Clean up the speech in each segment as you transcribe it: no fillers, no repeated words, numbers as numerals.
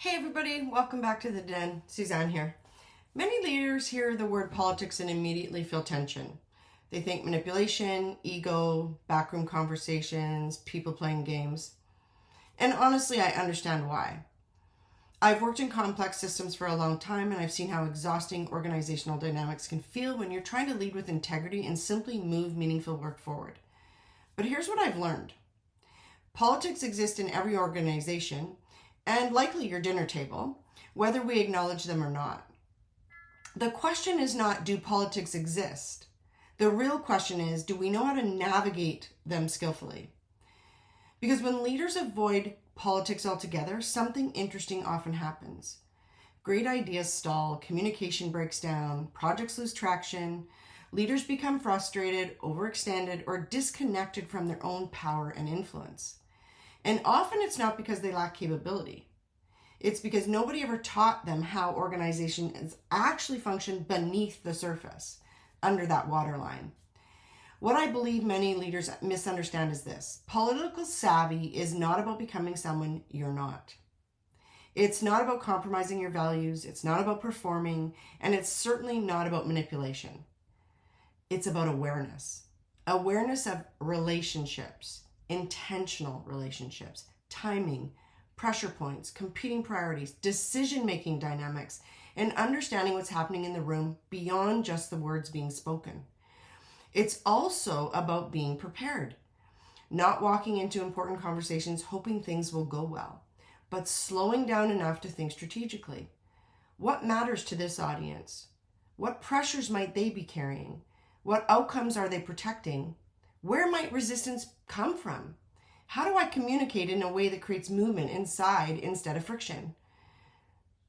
Hey everybody, welcome back to the den. Suzanne here. Many leaders hear the word politics and immediately feel tension. They think manipulation, ego, backroom conversations, people playing games. And honestly, I understand why. I've worked in complex systems for a long time, and I've seen how exhausting organizational dynamics can feel when you're trying to lead with integrity and simply move meaningful work forward. But here's what I've learned. Politics exist in every organization, and likely your dinner table, whether we acknowledge them or not. The question is not, do politics exist? The real question is, do we know how to navigate them skillfully? Because when leaders avoid politics altogether, something interesting often happens. Great ideas stall, communication breaks down, projects lose traction, leaders become frustrated, overextended, or disconnected from their own power and influence. And often it's not because they lack capability. It's because nobody ever taught them how organizations actually function beneath the surface, under that waterline. What I believe many leaders misunderstand is this. Political savvy is not about becoming someone you're not. It's not about compromising your values. It's not about performing. And it's certainly not about manipulation. It's about awareness. Awareness of relationships. Intentional relationships, timing, pressure points, competing priorities, decision-making dynamics, and understanding what's happening in the room beyond just the words being spoken. It's also about being prepared, not walking into important conversations hoping things will go well, but slowing down enough to think strategically. What matters to this audience? What pressures might they be carrying? What outcomes are they protecting? Where might resistance come from? How do I communicate in a way that creates movement inside instead of friction?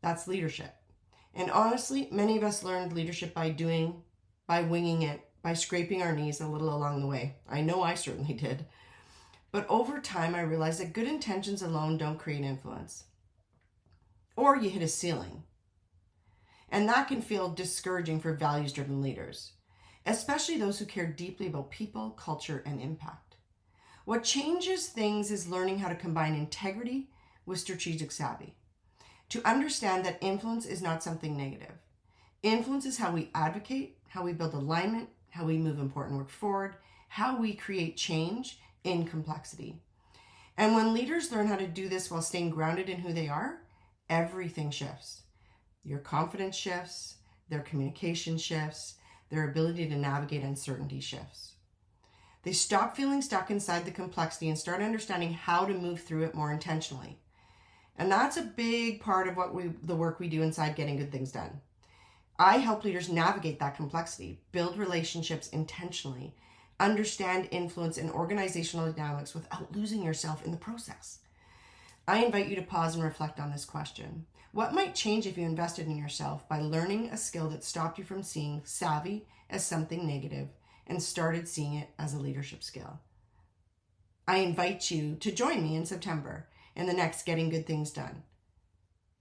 That's leadership. And honestly, many of us learned leadership by winging it, by scraping our knees a little along the way. I know I certainly did. But over time, I realized that good intentions alone don't create influence. Or you hit a ceiling. And that can feel discouraging for values-driven leaders, especially those who care deeply about people, culture, and impact. What changes things is learning how to combine integrity with strategic savvy. To understand that influence is not something negative. Influence is how we advocate, how we build alignment, how we move important work forward, how we create change in complexity. And when leaders learn how to do this while staying grounded in who they are, everything shifts. Your confidence shifts, their communication shifts, their ability to navigate uncertainty shifts. They stop feeling stuck inside the complexity and start understanding how to move through it more intentionally. And that's a big part of the work we do inside Getting Good Things Done. I help leaders navigate that complexity, build relationships intentionally, understand influence and organizational dynamics without losing yourself in the process. I invite you to pause and reflect on this question. What might change if you invested in yourself by learning a skill that stopped you from seeing savvy as something negative and started seeing it as a leadership skill? I invite you to join me in September in the next Getting Good Things Done.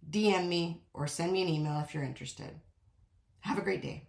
DM me or send me an email if you're interested. Have a great day.